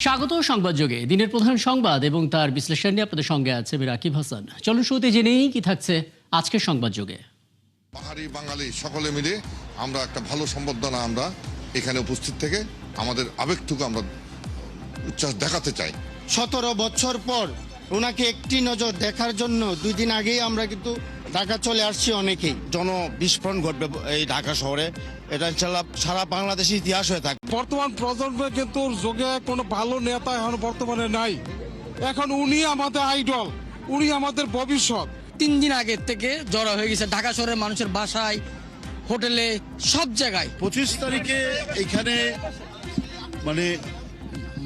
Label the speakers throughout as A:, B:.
A: স্বাগত সংবাদ যোগে দিনের প্রধান সংবাদ এবং তার বিশ্লেষণ নিয়ে আপনাদের সঙ্গে আছে রাকিব হাসান। চলুন শুরুতে জেনেই কি থাকছে আজকের সংবাদ যোগে।
B: পাহাড়ি বাঙালি সকলে মিলে আমরা একটা ভালো সম্বর্ধনা আমরা এখানে উপস্থিত থেকে আমাদের আবেগটুকু আমরা উচ্ছ্বাস দেখাতে চাই।
C: 17 বছর পর ওনাকে একটি নজর দেখার জন্য 2 দিন আগেই আমরা কিন্তু ঢাকা চলে আসছি অনেকেই।
D: জনবিস্ফোরণ ঘটবে এই ঢাকা শহরে, এটা ইনশাল্লাহ সারা বাংলাদেশের ইতিহাস হয়ে থাকবে।
E: বর্তমান প্রজন্মে কিন্তু যোগে কোনো ভালো নেতা এখন বর্তমানে নাই। এখন উনি আমাদের আইডল, উনি আমাদের ভবিষ্যৎ।
F: 3 দিন আগের থেকে জড়ো হয়ে গেছে ঢাকা শহরের মানুষের বাসায়, হোটেলে, সব জায়গায়।
G: 25 তারিখে এখানে মানে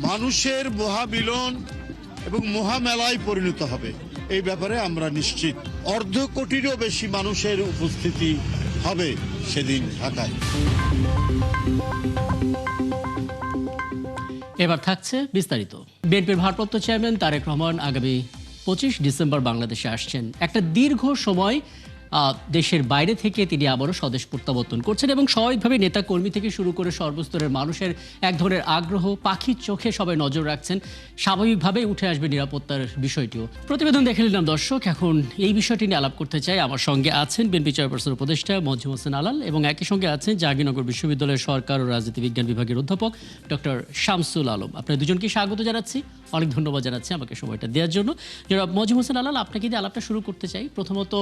G: মানুষের মহামিলন এবং মহামেলায় পরিণত হবে, এই ব্যাপারে আমরা নিশ্চিত। 1/2 কোটিরও বেশি মানুষের উপস্থিতি হবে সেদিন ঢাকায়।
A: এবার থাকছে বিস্তারিত। বিএনপির ভারপ্রাপ্ত চেয়ারম্যান তারেক রহমান আগামী 25 ডিসেম্বর বাংলাদেশে আসছেন। একটা দীর্ঘ সময় দেশের বাইরে থেকে তিনি আবারও স্বদেশ প্রত্যাবর্তন করছেন এবং স্বাভাবিকভাবে নেতা কর্মী থেকে শুরু করে সর্বস্তরের মানুষের এক ধরনের আগ্রহ, পাখির চোখে সবাই নজর রাখছেন। স্বাভাবিকভাবে উঠে আসবে নিরাপত্তার বিষয়টিও। প্রতিবেদন দেখে নিলাম দর্শক। এখন এই বিষয়টি নিয়ে আলাপ করতে চাই। আমার সঙ্গে আছেন বিএনপি চেয়ারপারসন উপদেষ্টা মজিদ হোসেন আলাল এবং একই সঙ্গে আছেন জাহাঙ্গীরনগর বিশ্ববিদ্যালয়ের সরকার ও রাজনীতি বিজ্ঞান বিভাগের অধ্যাপক ডক্টর শামসুল আলম। আপনার দুজনকে স্বাগত জানাচ্ছি, অনেক ধন্যবাদ জানাচ্ছি আমাকে সময়টা দেওয়ার জন্য। যারা মজিদ হোসেন আলাল, আপনাকে দিয়ে আলাপটা শুরু করতে চাই। প্রথমত,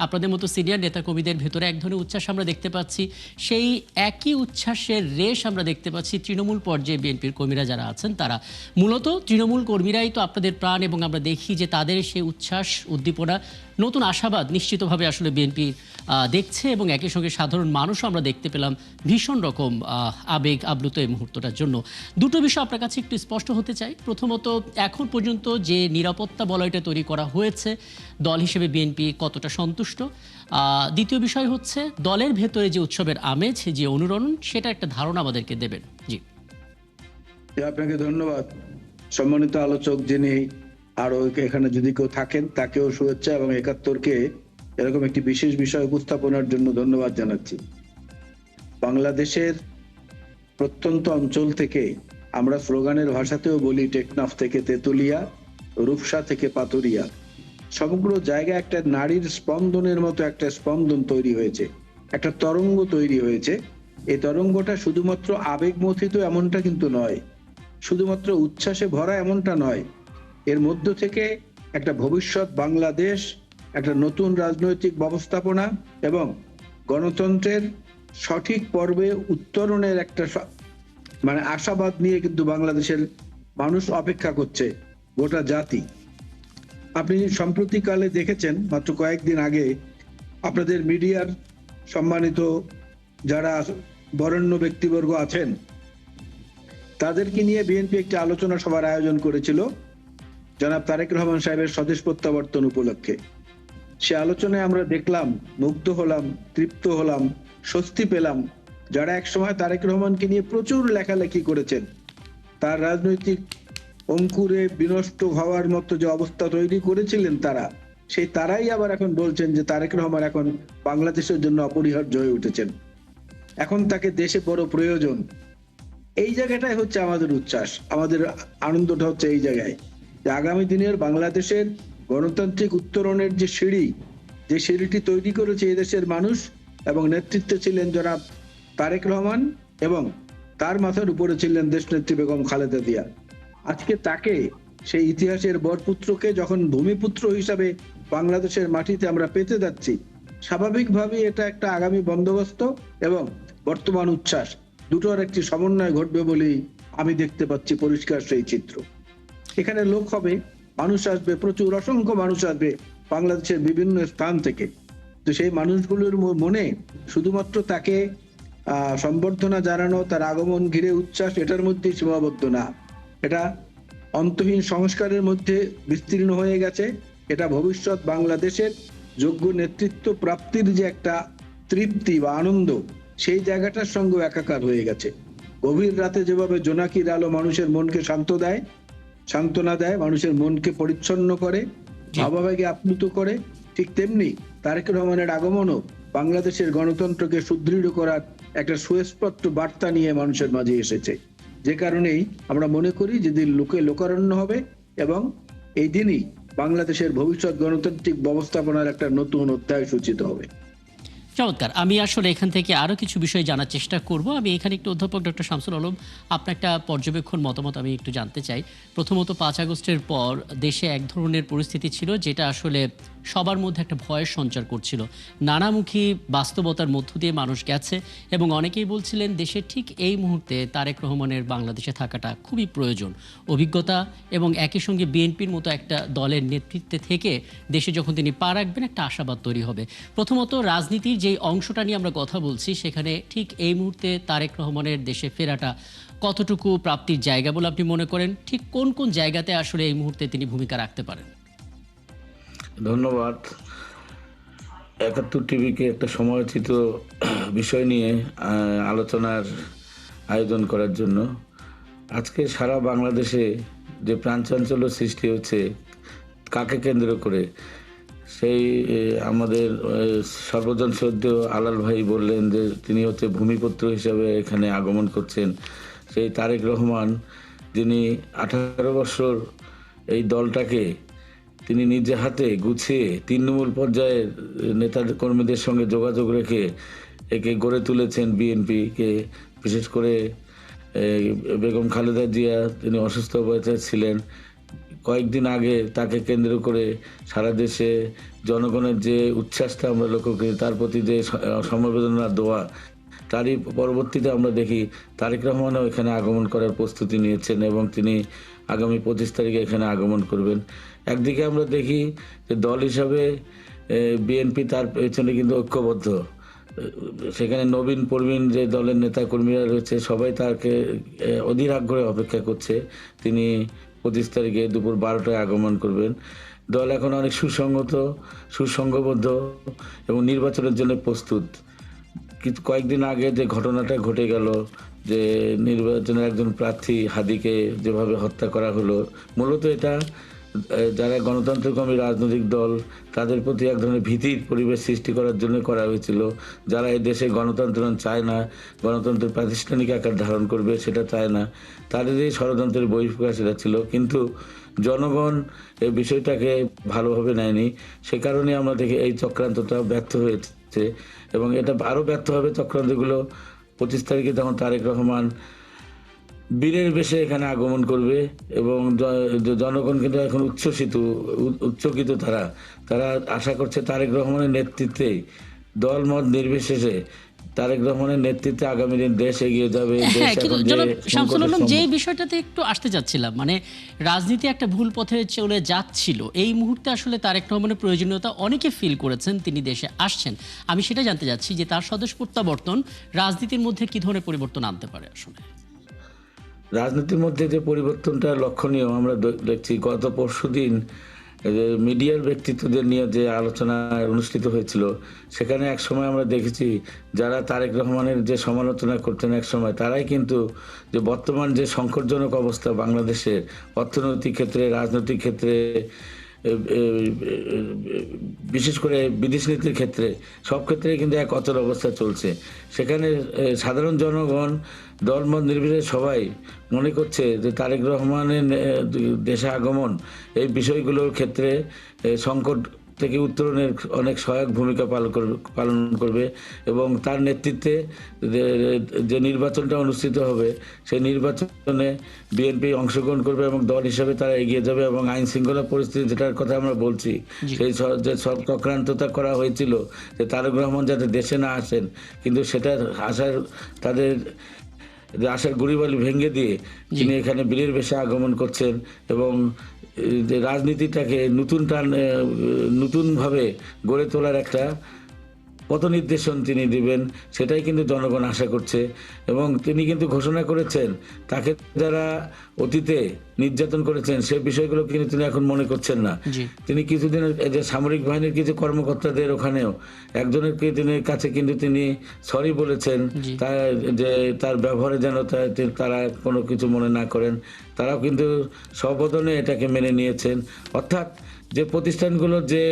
A: আপনাদের মতো সিনিয়র নেতা কর্মীদের ভেতরে এক ধরনের উচ্ছ্বাস আমরা দেখতে পাচ্ছি। সেই একই উচ্ছ্বাসের রেশ আমরা দেখতে পাচ্ছি তৃণমূল পর্যায়ে বিএনপির কর্মীরা যারা আছেন তারা। মূলত তৃণমূল কর্মীরাই তো আপনাদের প্রাণ এবং আমরা দেখি যে তাদের সেই উচ্ছ্বাস, উদ্দীপনা, নতুন আশাবাদ নিশ্চিতভাবে আসলে বিএনপি দেখছে এবং একই সঙ্গে সাধারণ মানুষও আমরা দেখতে পেলাম ভীষণ রকম আবেগ আপ্লুত এই মুহূর্তটার জন্য। দুটো বিষয় আপনার কাছে একটু স্পষ্ট হতে চাই। প্রথমত, এখন পর্যন্ত যে নিরাপত্তা বলয়টা তৈরি করা হয়েছে দল হিসেবে বিএনপি কতটা সন্তুষ্ট? দ্বিতীয় বিষয় হচ্ছে দলের ভেতরে যে উৎসবের আমেজ, যে অনুরণন, সেটা একটা ধারণা আমাদেরকে দেবেন। জি,
H: আপনাকে ধন্যবাদ। সম্মানিত আলোচক যিনি আরো এখানে যদি কেউ থাকেন তাকেও শুভেচ্ছা এবং 71কে এরকম একটি বিশেষ বিষয় উপস্থাপনার জন্য ধন্যবাদ জানাচ্ছি। বাংলাদেশের প্রত্যন্ত অঞ্চল থেকে আমরা স্লোগানের ভাষাতেও বলি টেকনাফ থেকে তেতুলিয়া, রূপসা থেকে পাতুরিয়া, সমগ্র জায়গায় একটা নারীর স্পন্দনের মতো একটা স্পন্দন তৈরি হয়েছে, একটা তরঙ্গ তৈরি হয়েছে। এই তরঙ্গটা শুধুমাত্র আবেগমথিত এমনটা কিন্তু নয়, শুধুমাত্র উচ্ছ্বাসে ভরা এমনটা নয়। এর মধ্য থেকে একটা ভবিষ্যৎ বাংলাদেশ, একটা নতুন রাজনৈতিক ব্যবস্থাপনা এবং গণতন্ত্রের সঠিক পর্বে উত্তরণের একটা মানে আশাবাদ নিয়ে কিন্তু বাংলাদেশের মানুষ অপেক্ষা করছে, গোটা জাতি। আপনি সম্প্রতিকালে দেখেছেন, মাত্র কয়েকদিন আগে আপনাদের মিডিয়ার সম্মানিত যারা বরেণ্য ব্যক্তিবর্গ আছেন তাদেরকে নিয়ে বিএনপি একটি আলোচনা সভার আয়োজন করেছিল জনাব তারেক রহমান সাহেবের স্বদেশ প্রত্যাবর্তন উপলক্ষে। সে আলোচনায় আমরা দেখলাম, মুগ্ধ হলাম, তৃপ্ত হলাম, স্বস্তি পেলাম। যারা একসময় তারেক রহমানকে নিয়ে প্রচুর লেখালেখি করেছেন, তার রাজনৈতিক অঙ্কুরে বিনষ্ট হওয়ার মতো যে অবস্থা তৈরি করেছিলেন তারাই আবার এখন বলছেন যে তারেক রহমান এখন বাংলাদেশের জন্য অপরিহার্য হয়ে উঠেছেন, এখন তাকে দেশে বড় প্রয়োজন। এই জায়গাটাই হচ্ছে আমাদের উচ্ছ্বাস, আমাদের আনন্দটা হচ্ছে এই জায়গায় যে আগামী দিনের বাংলাদেশের গণতান্ত্রিক উত্তরণের যে সিঁড়িটি তৈরি করেছে এদেশের মানুষ এবং নেতৃত্বে ছিলেন জনাব তারেক রহমান এবং তার মাথার উপরে ছিলেন দেশনেত্রী বেগম খালেদা জিয়া। আজকে তাকে, সেই ইতিহাসের বরপুত্রকে যখন ভূমিপুত্র হিসাবে বাংলাদেশের মাটিতে আমরা পেতে যাচ্ছি, স্বাভাবিকভাবেই এটা একটা আগামী বন্দোবস্ত এবং বর্তমান উচ্ছ্বাস দুটোর একটি সমন্বয় ঘটবে বলেই আমি দেখতে পাচ্ছি পরিষ্কার সেই চিত্র। এখানে লোক হবে, মানুষ আসবে, প্রচুর অসংখ্য মানুষ আসবে বাংলাদেশের বিভিন্ন স্থান থেকে। তো সেই মানুষগুলোর মনে শুধুমাত্র তাকে সম্বর্ধনা জানানো, তার আগমন ঘিরে উচ্ছ্বাস, এটার মধ্যেই সীমাবদ্ধ না। এটা অন্তহীন সংস্কারের মধ্যে বিস্তীর্ণ হয়ে গেছে। এটা ভবিষ্যৎ বাংলাদেশের যোগ্য নেতৃত্ব প্রাপ্তির যে একটা তৃপ্তি বা আনন্দ, সেই জায়গাটার সঙ্গে একাকার হয়ে গেছে। গভীর রাতে যেভাবে জোনাকির আলো মানুষের মনকে সান্ত্বনা দেয়, মানুষের মনকে পরিচ্ছন্ন করে, ভাবাবেগে আপ্লুত করে, ঠিক তেমনি তারেক রহমানের আগমনও বাংলাদেশের গণতন্ত্রকে সুদৃঢ় করার একটা সুস্পষ্ট বার্তা নিয়ে মানুষের মাঝে এসেছে। যে কারণেই আমরা মনে করি যে দিন লোকারণ্য হবে এবং এই দিনই বাংলাদেশের ভবিষ্যৎ গণতান্ত্রিক ব্যবস্থাপনার একটা নতুন অধ্যায় সূচিত হবে।
A: চমৎকার। আমি আসলে এখান থেকে আরো কিছু বিষয় জানার চেষ্টা করব। আমি এখানে একটু অধ্যাপক ডক্টর শামসুল আলম, আপনার একটা পর্যবেক্ষণ মতামত আমি একটু জানতে চাই। প্রথমত 5 আগস্টের পর দেশে এক ধরনের পরিস্থিতি ছিল যেটা আসলে সবার মধ্যে একটা ভয়ের সঞ্চার করছিল। নানামুখী বাস্তবতার মধ্য দিয়ে মানুষ গেছে এবং অনেকেই বলছিলেন দেশের ঠিক এই মুহূর্তে তারেক রহমানের বাংলাদেশে থাকাটা খুবই প্রয়োজন। অভিজ্ঞতা এবং একই সঙ্গে বিএনপির মতো একটা দলের নেতৃত্বে থেকে দেশে যখন তিনি পা রাখবেন একটা আশাবাদ তৈরি হবে। প্রথমত রাজনীতির যে অংশটা নিয়ে আমরা কথা বলছি সেখানে ঠিক এই মুহূর্তে তারেক রহমানের দেশে ফেরাটা কতটুকু প্রাপ্তির জায়গা বলে আপনি মনে করেন? ঠিক কোন কোন জায়গাতে আসলে এই মুহূর্তে তিনি ভূমিকা রাখতে পারেন?
I: ধন্যবাদ। 71 টিভিকে একটা সমালোচিত বিষয় নিয়ে আলোচনার আয়োজন করার জন্য। আজকে সারা বাংলাদেশে যে প্রাণচাঞ্চল্য সৃষ্টি হচ্ছে কাকে কেন্দ্র করে, সেই আমাদের সর্বজন শ্রদ্ধেয় আলাল ভাই বললেন যে তিনি হচ্ছে ভূমিপুত্র হিসাবে এখানে আগমন করছেন। সেই তারেক রহমান যিনি 18 বছর এই দলটাকে তিনি নিজে হাতে গুছিয়ে তৃণমূল পর্যায়ের নেতা কর্মীদের সঙ্গে যোগাযোগ রেখে একে গড়ে তুলেছেন বিএনপিকে। বিশেষ করে বেগম খালেদা জিয়া তিনি অসুস্থ অবস্থায় ছিলেন। কয়েকদিন আগে তাকে কেন্দ্র করে সারা দেশে জনগণের যে উচ্ছ্বাসটা আমরা লক্ষ্য করি, তার প্রতি যে সমবেদনার দোয়া, তারই পরবর্তীতে আমরা দেখি তারেক রহমানও এখানে আগমন করার প্রস্তুতি নিয়েছেন এবং তিনি আগামী 25 তারিখে এখানে আগমন করবেন। একদিকে আমরা দেখি যে দল হিসাবে বিএনপি তার পেছনে কিন্তু ঐক্যবদ্ধ। সেখানে নবীন প্রবীণ যে দলের নেতা কর্মীরা রয়েছে সবাই তাকে অধীর আগ্রহে অপেক্ষা করছে তিনি 25 তারিখে দুপুর 12টায় আগমন করবেন। দল এখন অনেক সুসংঘবদ্ধ এবং নির্বাচনের জন্য প্রস্তুত। কয়েকদিন আগে যে ঘটনাটা ঘটে গেল যে নির্বাচনের একজন প্রার্থী হাদিকে যেভাবে হত্যা করা হলো, মূলত এটা যারা গণতন্ত্রকামী রাজনৈতিক দল তাদের প্রতি এক ধরনের ভীতির পরিবেশ সৃষ্টি করার জন্য করা হয়েছিল। যারা এই দেশে গণতন্ত্র চায় না, গণতন্ত্রের প্রাতিষ্ঠানিক আকার ধারণ করবে সেটা চায় না, তাদেরই ষড়যন্ত্রের বহিঃপ্রকাশ এটা ছিল। কিন্তু জনগণ এই বিষয়টাকে ভালোভাবে নেয়নি। সে কারণে আমরা দেখি এই চক্রান্তটা ব্যর্থ হয়েছে এবং এটা আরও ব্যর্থ হবে চক্রান্তগুলো 25 তারিখে তখন তারেক রহমান বীরের বেশে এখানে আগমন করবে এবং জনগণ কিন্তু এখন উচ্চকিত তারা আশা করছে তারেক রহমানের নেতৃত্বে দলমত নির্বিশেষে তারেক রহমানের নেতৃত্বে আগামী দিন দেশ এগিয়ে যাবে।
A: শামসুল আলম, যে বিষয়টাতে একটু আসতে যাচ্ছিলাম, মানে রাজনীতি একটা ভুল পথে চলে যাচ্ছিল, এই মুহূর্তে আসলে তারেক রহমানের প্রয়োজনীয়তা অনেকে ফিল করেছেন, তিনি দেশে আসছেন। আমি সেটা জানতে যাচ্ছি যে তার স্বদেশ প্রত্যাবর্তন রাজনীতির মধ্যে কি ধরনের পরিবর্তন আনতে পারে? আসলে
I: রাজনীতির মধ্যে যে পরিবর্তনটা লক্ষণীয় আমরা দেখছি, গত পরশুদিন মিডিয়ার ব্যক্তিত্বদের নিয়ে যে আলোচনা অনুষ্ঠিত হয়েছিল সেখানে এক সময় আমরা দেখেছি যারা তারেক রহমানের যে সমালোচনা করতেন এক সময়, তারাই কিন্তু যে বর্তমান যে সংকটজনক অবস্থা বাংলাদেশের অর্থনৈতিক ক্ষেত্রে, রাজনৈতিক ক্ষেত্রে, বিশেষ করে বিদেশ নীতির ক্ষেত্রে, সব ক্ষেত্রে কিন্তু এক অচল অবস্থা চলছে। সেখানে সাধারণ জনগণ দলমত নির্বিশেষে সবাই মনে করছে যে তারেক রহমানের দেশে আগমন এই বিষয়গুলোর ক্ষেত্রে সংকট থেকে উত্তরণের অনেক সহায়ক ভূমিকা পালন করবে এবং তার নেতৃত্বে যে নির্বাচনটা অনুষ্ঠিত হবে সেই নির্বাচনে বিএনপি অংশগ্রহণ করবে এবং দল হিসাবে তারা এগিয়ে যাবে এবং আইন শৃঙ্খলা পরিস্থিতি যেটার কথা আমরা বলছি, সেই যে সব চক্রান্ততা করা হয়েছিল যে তারেক রহমান যাতে দেশে না আসেন, কিন্তু সেটা তাদের আশার গুড়িবালি ভেঙে দিয়ে তিনি এখানে বীরের বেশে আগমন করছেন এবং যে রাজনীতিটাকে নতুনভাবে গড়ে তোলার একটা পথ নির্দেশন তিনি দিবেন, সেটাই কিন্তু জনগণ আশা করছে। এবং তিনি কিন্তু ঘোষণা করেছেন তাকে যারা অতীতে নির্যাতন করেছেন সে বিষয়গুলো কিন্তু তিনি এখন মনে করছেন না।
A: জি।
I: তিনি কিছুদিন এই যে সামরিক বাহিনীর কিছু কর্মকর্তাদের ওখানেও একজনের তিনি কাছে কিন্তু তিনি সরি বলেছেন,
A: জি।
I: যে তার ব্যবহারে যেন তারা কোনো কিছু মনে না করেন, তারাও কিন্তু সবদনে এটাকে মেনে নিয়েছেন। অর্থাৎ যে প্রতিষ্ঠানগুলো, যে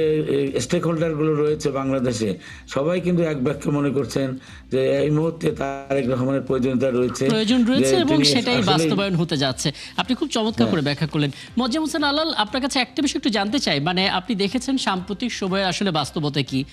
I: স্টেক হোল্ডারগুলো রয়েছে বাংলাদেশে, সবাই কিন্তু এক বাক্যে মনে করছেন যে এই মুহূর্তে তারেক রহমানের
A: প্রয়োজন রয়েছে
I: যে
A: এবং
I: তিনি
A: সেটাই
I: আসলেই-
A: বাস্তবায়ন হতে যাচ্ছে। আপনি খুব চমৎকার করে ব্যাখ্যা করলেন। মোয়াজ্জেম হোসেন আলাল, আপনার কাছে একটা বিষয় একটু জানতে চাই, মানে আপনি দেখেছেন সাম্প্রতিক সময়ে আসলে বাস্তবতা কি?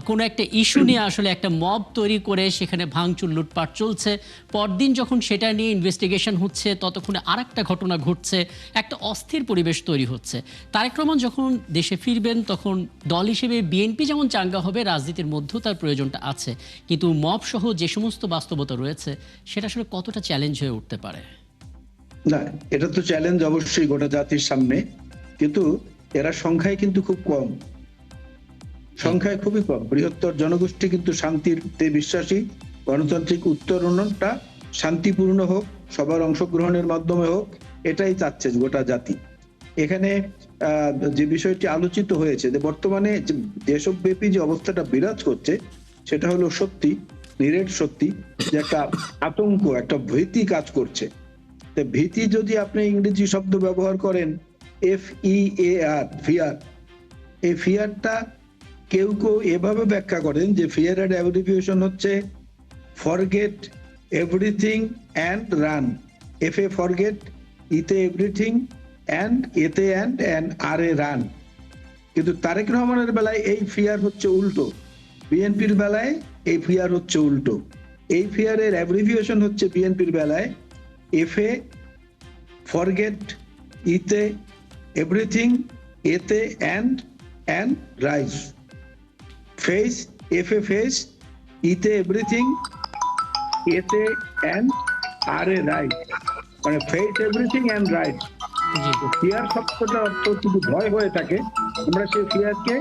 A: কোনো একটা ইস্যু নিয়ে আসলে একটা মব তৈরি করে সেখানে ভাঙচুর লুটপাট চলছে, পরদিন যখন সেটা নিয়ে ইনভেস্টিগেশন হচ্ছে ততক্ষণে আরেকটা ঘটনা ঘটছে, একটা অস্থির পরিবেশ তৈরি হচ্ছে। তারেক রহমান যখন দেশে ফিরবেন তখন দল হিসেবে বিএনপি যেমন চাঙ্গা হবে, রাজনীতির মধ্যেও তার প্রয়োজনটা আছে, কিন্তু মব সহ যে সমস্ত বাস্তবতা রয়েছে সেটা আসলে কতটা চ্যালেঞ্জ হয়ে উঠতে পারে?
H: না, এটা তো চ্যালেঞ্জ অবশ্যই গোটা জাতির সামনে, কিন্তু এরা সংখ্যায় কিন্তু খুব কম, সংখ্যায় খুবই কম। বৃহত্তর জনগোষ্ঠী কিন্তু শান্তিতে বিশ্বাসী, গণতান্ত্রিক উত্তরণটা শান্তিপূর্ণ হোক, সবার অংশগ্রহণের মাধ্যমে হোক, এটাই চাচ্ছে গোটা জাতি। এখানে যে বিষয়টি আলোচিত হয়েছে যে বর্তমানে যে দেশব্যাপী যে অবস্থাটা বিরাজ করছে সেটা হলো সত্যি, নিরেট সত্যি, যে একটা আতঙ্ক, একটা ভীতি কাজ করছে। তো ভীতি যদি আপনি ইংরেজি শব্দ ব্যবহার করেন FEAR, ফিয়ার, এই ফিয়ারটা কেউ কেউ এভাবে ব্যাখ্যা করেন যে ফিয়ারের অ্যাব্রিভিয়েশন হচ্ছে forget everything and run. FA forget, ইতে এভরিথিং, অ্যান্ড এতে অ্যান্ড আর এ রান। কিন্তু তারেক রহমানের বেলায় এই ফিয়ার হচ্ছে উল্টো, বিএনপির বেলায় এই ফিয়ার হচ্ছে উল্টো। এই ফিয়ারের অ্যাব্রিভিয়েশন হচ্ছে বিএনপির বেলায় FA ফরগেট, ইতে এভরিথিং, এতে and rise. Face, FA face, ইতে এভরিথিং, এতে অ্যান্ড আর এ রাইট, মানে face everything and right.
A: G.
H: Fear শব্দটা অর্থ যদি ভয় হয়ে থাকে, আমরা সেই ফিয়ারকে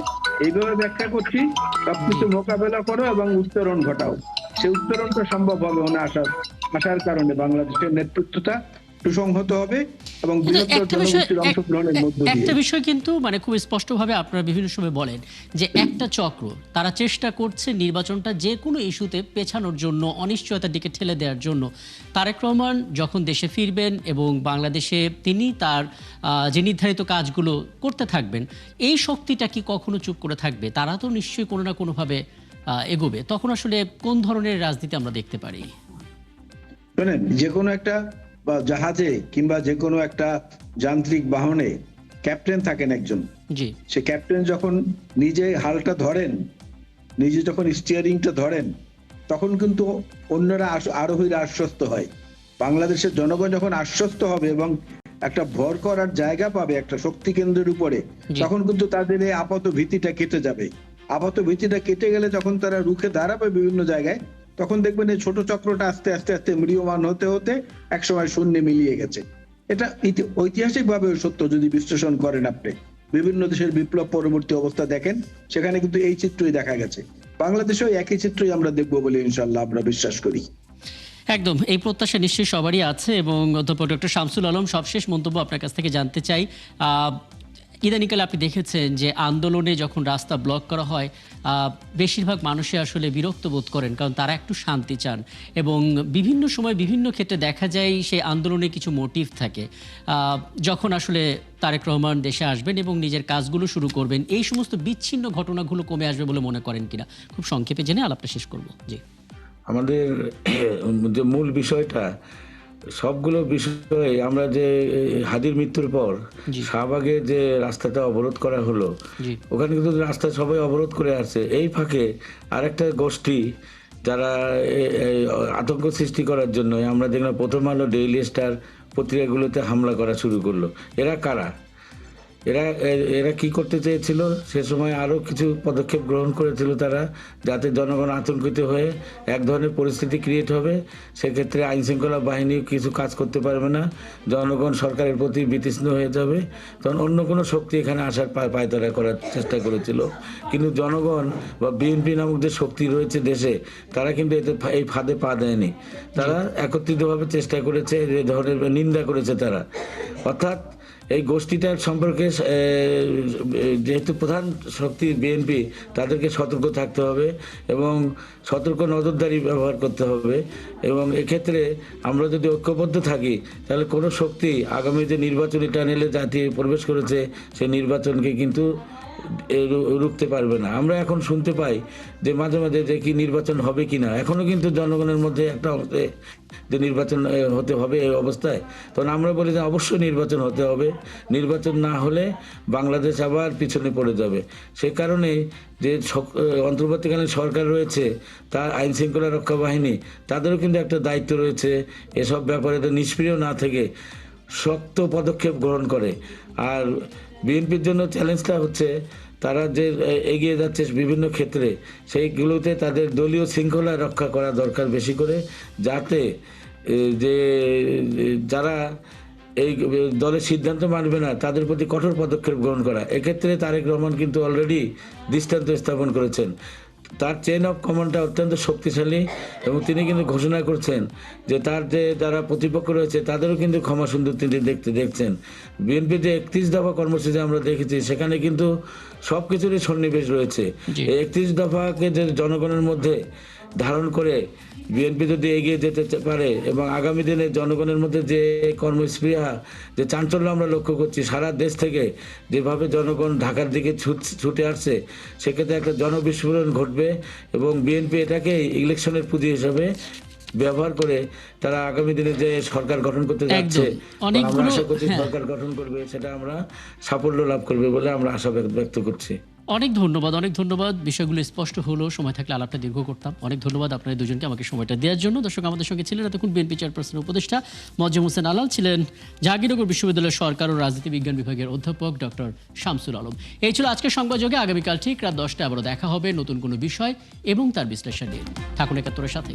H: এইভাবে ব্যাখ্যা করছি, সবকিছু মোকাবেলা করো এবং উত্তরণ ঘটাও। সেই উত্তরণটা সম্ভব হবে না আসার কারণে বাংলাদেশের নেতৃত্বটা সুসংহত হবে এবং বৃহত্তর জনগোষ্ঠীর অংশগ্রহণের মধ্য দিয়ে।
A: একটা বিষয় কিন্তু মানে খুব স্পষ্টভাবে আপনারা বিভিন্ন সময় বলেন যে একটা চক্র তারা চেষ্টা করছে নির্বাচনটা যে কোনো ইস্যুতে পেছানোর জন্য, অনিশ্চয়তার দিকে ঠেলে দেওয়ার জন্য। তারেক রহমান যখন দেশে ফিরবেন এবং বাংলাদেশে তিনি তার যে নির্ধারিত কাজগুলো করতে থাকবেন, এই শক্তিটা কি কখনো চুপ করে থাকবে? তারা তো নিশ্চয়ই কোনো না কোনোভাবে এগোবে। তখন আসলে কোন ধরনের রাজনীতি আমরা দেখতে পারি?
H: শোনেন, যে কোনো একটা জাহাজে কিংবা যে কোনো একটা যান্ত্রিক বাহনে ক্যাপ্টেন থাকেন একজন।
A: জি।
H: সে ক্যাপ্টেন যখন নিজে হালটা ধরেন, নিজে যখন স্টিয়ারিংটা ধরেন, তখন কিন্তু অন্যরা আরোহীরা আশ্বস্ত হয়। বাংলাদেশের জনগণ যখন আশ্বস্ত হবে এবং একটা ভর করার জায়গা পাবে একটা শক্তি কেন্দ্রের উপরে,
A: জি।
H: তখন কিন্তু তাদের এই আপাত ভীতিটা কেটে যাবে। আপাত ভীতিটা কেটে গেলে যখন তারা রুখে দাঁড়াবে বিভিন্ন জায়গায়, তখন দেখবেন এই ছোট চক্রটা আস্তে আস্তে আস্তে ম্রিয়মান হতে হতে একসময় শূন্যে মিলিয়ে গেছে। এটা ঐতিহাসিকভাবে সত্য। যদি বিশ্লেষণ করেন আপনি বিভিন্ন দেশের বিপ্লব পরবর্তী অবস্থা দেখেন, সেখানে কিন্তু এই চিত্রই দেখা গেছে। বাংলাদেশেও একই চিত্রই আমরা দেখবো বলে ইনশাল্লাহ আমরা বিশ্বাস করি।
A: একদম, এই প্রত্যাশা নিশ্চয়ই সবারই আছে। এবং অধ্যাপক ডক্টর শামসুল আলম, সবশেষ মন্তব্য আপনার কাছ থেকে জানতে চাই। ইদানিকালে আপনি দেখেছেন যে আন্দোলনে যখন রাস্তা ব্লক করা হয়, বেশিরভাগ মানুষই আসলে বিরক্ত বোধ করেন, কারণ তারা একটু শান্তি চান। এবং বিভিন্ন সময় বিভিন্ন ক্ষেত্রে দেখা যায় সেই আন্দোলনে কিছু মোটিভ থাকে। যখন আসলে তারেক রহমান দেশে আসবেন এবং নিজের কাজগুলো শুরু করবেন, এই সমস্ত বিচ্ছিন্ন ঘটনাগুলো কমে আসবে বলে মনে করেন কিনা? খুব সংক্ষেপে জেনে আলাপটা শেষ করব। জি।
I: আমাদের যে মূল বিষয়টা, সবগুলো বিষয়ে আমরা যে হাদির মৃত্যুর পর শাহবাগে যে রাস্তাটা অবরোধ করা হলো, ওখানে কিন্তু রাস্তা সবাই অবরোধ করে আসছে। এই ফাঁকে আরেকটা গোষ্ঠী যারা আতঙ্ক সৃষ্টি করার জন্য আমরা দেখলাম প্রথম আলো, ডেইলি স্টার পত্রিকাগুলোতে হামলা করা শুরু করলো। এরা কারা? এরা কি করতে চেয়েছিল সে সময় আরও কিছু পদক্ষেপ গ্রহণ করেছিল তারা, যাতে জনগণ আতঙ্কিত হয়ে এক ধরনের পরিস্থিতি ক্রিয়েট হবে, সেক্ষেত্রে আইন শৃঙ্খলা বাহিনী কিছু কাজ করতে পারবে না, জনগণ সরকারের প্রতি বিতৃষ্ণ হয়ে যাবে, তখন অন্য কোনো শক্তি এখানে আসার পায়তারা করার চেষ্টা করেছিল। কিন্তু জনগণ বা বিএনপি নামক যে শক্তি রয়েছে দেশে, তারা কিন্তু এতে এই ফাঁদে পা দেয়নি। তারা একত্রিতভাবে চেষ্টা করেছে, এই ধরনের নিন্দা করেছে তারা। অর্থাৎ এই গোষ্ঠীটার সম্পর্কে যেহেতু প্রধান শক্তি বিএনপি, তাদেরকে সতর্ক থাকতে হবে এবং সতর্ক নজরদারি ব্যবহার করতে হবে। এবং এক্ষেত্রে আমরা যদি ঐক্যবদ্ধ থাকি, তাহলে কোনো শক্তি আগামী যে নির্বাচনী টানেলে জাতি প্রবেশ করেছে, সেই নির্বাচনকে কিন্তু রুখতে পারবে না। আমরা এখন শুনতে পাই যে মাঝে মাঝে যে কি নির্বাচন হবে কিনা, এখনো কিন্তু জনগণের মধ্যে একটা যে নির্বাচন হতে হবে এই অবস্থায়, তখন আমরা বলি যে অবশ্যই নির্বাচন হতে হবে, নির্বাচন না হলে বাংলাদেশ আবার পিছনে পড়ে যাবে। সে কারণে যে অন্তর্বর্তীকালীন সরকার রয়েছে, তার আইন শৃঙ্খলা রক্ষা বাহিনী, তাদেরও কিন্তু একটা দায়িত্ব রয়েছে এসব ব্যাপারে নিষ্ক্রিয় না থেকে শক্ত পদক্ষেপ গ্রহণ করে। আর বিএনপির জন্য চ্যালেঞ্জটা হচ্ছে তারা যে এগিয়ে যাচ্ছে বিভিন্ন ক্ষেত্রে, সেইগুলোতে তাদের দলীয় শৃঙ্খলা রক্ষা করা দরকার বেশি করে, যাতে যে যারা এই দলের সিদ্ধান্ত মানবে না তাদের প্রতি কঠোর পদক্ষেপ গ্রহণ করা। এক্ষেত্রে তারেক রহমান কিন্তু অলরেডি দৃষ্টান্ত স্থাপন করেছেন। তার চেইন অফ কমান্ডটা অত্যন্ত শক্তিশালী এবং তিনি কিন্তু ঘোষণা করছেন যে তার যে যারা প্রতিপক্ষ রয়েছে তাদেরও কিন্তু ক্ষমা সুন্দর তিনি দেখছেন। বিএনপি যে 31 দফা কর্মসূচি আমরা দেখেছি, সেখানে কিন্তু সব কিছুরই সন্নিবেশ রয়েছে। এই 31 দফাকে যে জনগণের মধ্যে ধারণ করে বিএনপি যদি এগিয়ে যেতে পারে এবং আগামী দিনে জনগণের মধ্যে যে কর্মস্পৃহা, যে চাঞ্চল্য আমরা লক্ষ্য করছি সারা দেশ থেকে, যেভাবে জনগণ ঢাকার দিকে ছুটে আসছে, সেক্ষেত্রে একটা জনবিস্ফোরণ ঘটবে এবং বিএনপি এটাকে ইলেকশনের পুঁজি হিসাবে ব্যবহার করে তারা আগামী দিনে যে সরকার গঠন করতে যাচ্ছে, আমরা আশা করছি সরকার গঠন করবে, সেটা আমরা সাফল্য লাভ করবে বলে আমরা আশা ব্যক্ত করছি।
A: অনেক ধন্যবাদ। বিষয়গুলো স্পষ্ট হলো, সময় থাকলে আলাপটা দীর্ঘ করতাম। অনেক ধন্যবাদ আপনাদের দুজনকে আমাকে সময়টা দেওয়ার জন্য। দর্শক, আমাদের সঙ্গে ছিলেন এতক্ষণ বিএনপি চেয়ারপারসনের উপদেষ্টা মোয়াজ্জেম হোসেন আলাল, ছিলেন জাহাঙ্গীরনগর বিশ্ববিদ্যালয়ের সরকার ও রাজনীতি বিজ্ঞান বিভাগের অধ্যাপক ডক্টর শামসুল আলম। এই ছিল আজকের সংবাদযোগে। আগামীকাল ঠিক রাত 10টায় আবারও দেখা হবে নতুন কোনো বিষয় এবং তার বিশ্লেষণ নিয়ে। থাকুন 71-এর সাথে।